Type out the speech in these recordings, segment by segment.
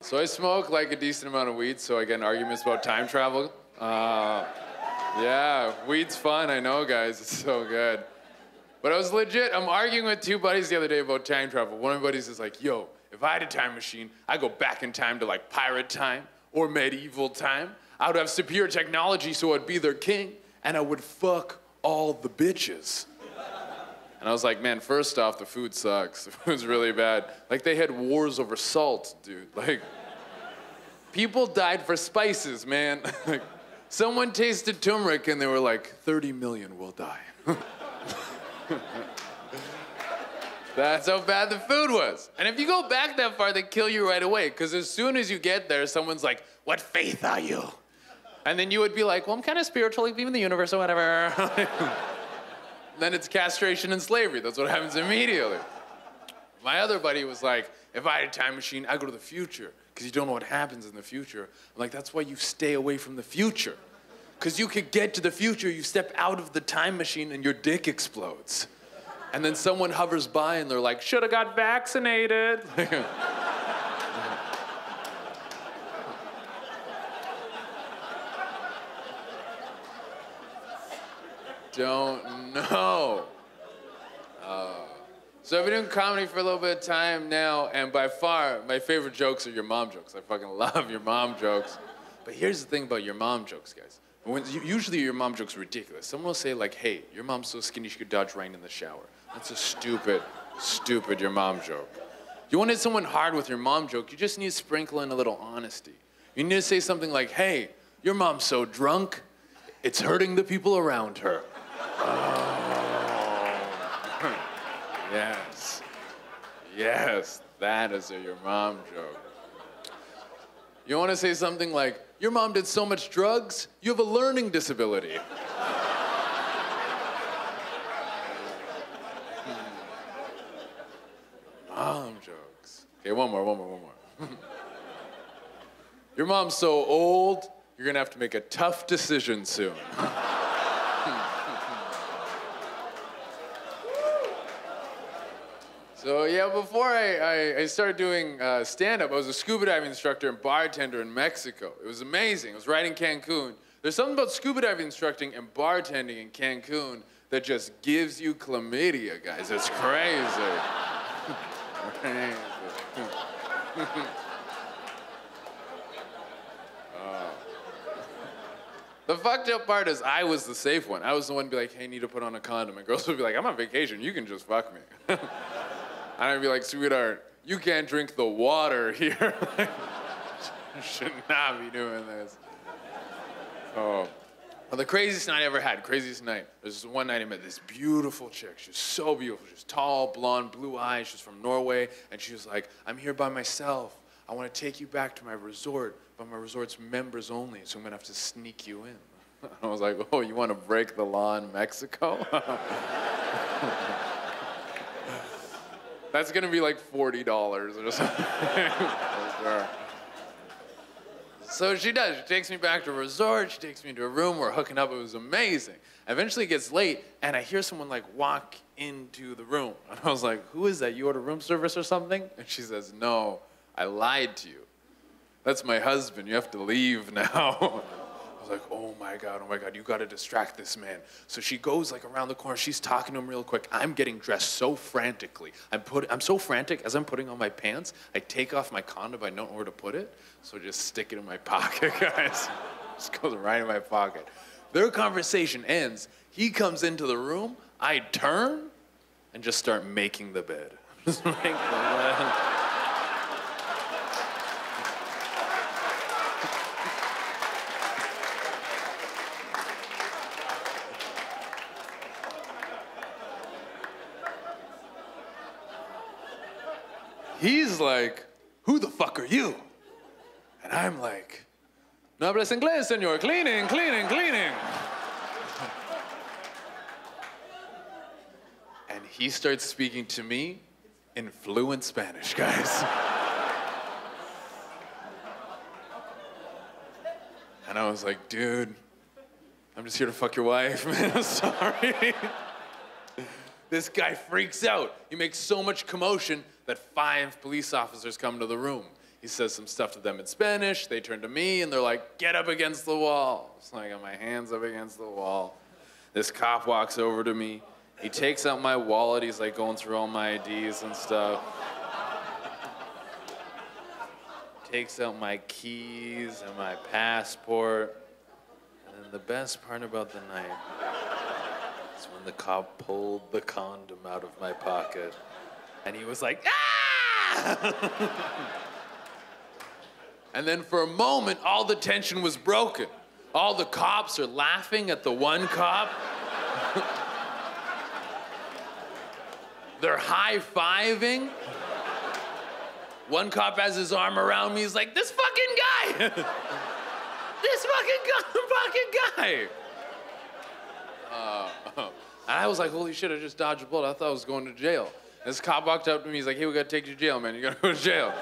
So I smoke like a decent amount of weed, so I get in arguments about time travel. Yeah, weed's fun, I know, guys. It's so good. But I was legit, I'm arguing with two buddies the other day about time travel. One of my buddies is like, yo, if I had a time machine, I'd go back in time to like pirate time or medieval time. I would have superior technology, so I'd be their king, and I would fuck all the bitches. And I was like, man, first off, the food sucks. The food's really bad. Like, they had wars over salt, dude. Like, people died for spices, man. Like, someone tasted turmeric and they were like, 30 million will die. That's how bad the food was. And if you go back that far, they kill you right away, because as soon as you get there, someone's like, what faith are you? And then you would be like, well, I'm kind of spiritual, like, believe in the universe or whatever. Then it's castration and slavery. That's what happens immediately. My other buddy was like, if I had a time machine, I'd go to the future, because you don't know what happens in the future. I'm like, that's why you stay away from the future. Because you could get to the future, you step out of the time machine and your dick explodes. And then someone hovers by and they're like, should have got vaccinated. Don't know. So I've been doing comedy for a little bit of time now, and by far, my favorite jokes are your mom jokes. I fucking love your mom jokes. But here's the thing about your mom jokes, guys. Usually your mom joke's ridiculous. Someone will say like, hey, your mom's so skinny she could dodge rain in the shower. That's a stupid your mom joke. You want to hit someone hard with your mom joke, you just need to sprinkle in a little honesty. You need to say something like, hey, your mom's so drunk, it's hurting the people around her. Oh. Yes. Yes, that is your mom joke. You want to say something like, your mom did so much drugs, you have a learning disability. Mom jokes. Okay, one more. Your mom's so old, you're gonna have to make a tough decision soon. So yeah, before I started doing stand-up, I was a scuba diving instructor and bartender in Mexico. It was amazing. I was right in Cancun. There's something about scuba diving instructing and bartending in Cancun that just gives you chlamydia, guys. It's crazy. Crazy. The fucked up part is I was the safe one. I was the one to be like, hey, need to put on a condom. And girls would be like, I'm on vacation, you can just fuck me. And I'd be like, sweetheart, you can't drink the water here. You should not be doing this. Oh. Well, the craziest night I ever had, there's this one night I met this beautiful chick. She was so beautiful. She was tall, blonde, blue eyes. She was from Norway. And she was like, I'm here by myself. I want to take you back to my resort, but my resort's members only, so I'm going to have to sneak you in. I was like, oh, you want to break the law in Mexico? That's gonna be like $40 or something. Sure. So she does. She takes me back to a resort. She takes me into a room. We're hooking up. It was amazing. Eventually it gets late, and I hear someone like walk into the room. And I was like, who is that? You order room service or something? And she says, no, I lied to you. That's my husband. You have to leave now. I was like, oh my God, you gotta distract this man. So she goes like around the corner, she's talking to him real quick. I'm getting dressed so frantically. I'm so frantic, as I'm putting on my pants, I take off my condom, I don't know where to put it, so I just stick it in my pocket, guys. Just goes right in my pocket. Their conversation ends, he comes into the room, I turn, and just start making the bed. Just make the bed. He's like, who the fuck are you? And I'm like, no hablas inglés, señor. Cleaning. And he starts speaking to me in fluent Spanish, guys. And I was like, dude, I'm just here to fuck your wife, man. I'm sorry. This guy freaks out. He makes so much commotion that 5 police officers come to the room. He says some stuff to them in Spanish. They turn to me and they're like, get up against the wall. So I got my hands up against the wall. This cop walks over to me. He takes out my wallet. He's like going through all my IDs and stuff. Takes out my keys and my passport. And then the best part about the night is when the cop pulled the condom out of my pocket. And he was like, ah! And then for a moment, all the tension was broken. All the cops are laughing at the one cop. They're high-fiving. One cop has his arm around me. He's like, this fucking guy. This fucking guy. And I was like, holy shit, I just dodged a bullet. I thought I was going to jail. And this cop walked up to me. He's like, hey, we gotta take you to jail, man. You gotta go to jail.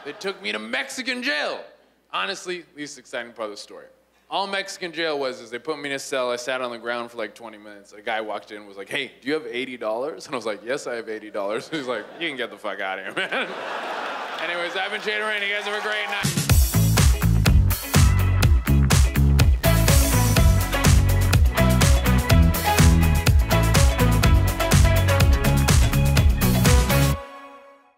They took me to Mexican jail. Honestly, least exciting part of the story. All Mexican jail was is they put me in a cell. I sat on the ground for like 20 minutes. A guy walked in and was like, hey, do you have $80? And I was like, yes, I have $80. He's like, you can get the fuck out of here, man. Anyways, I've been Jay Rain. You guys have a great night.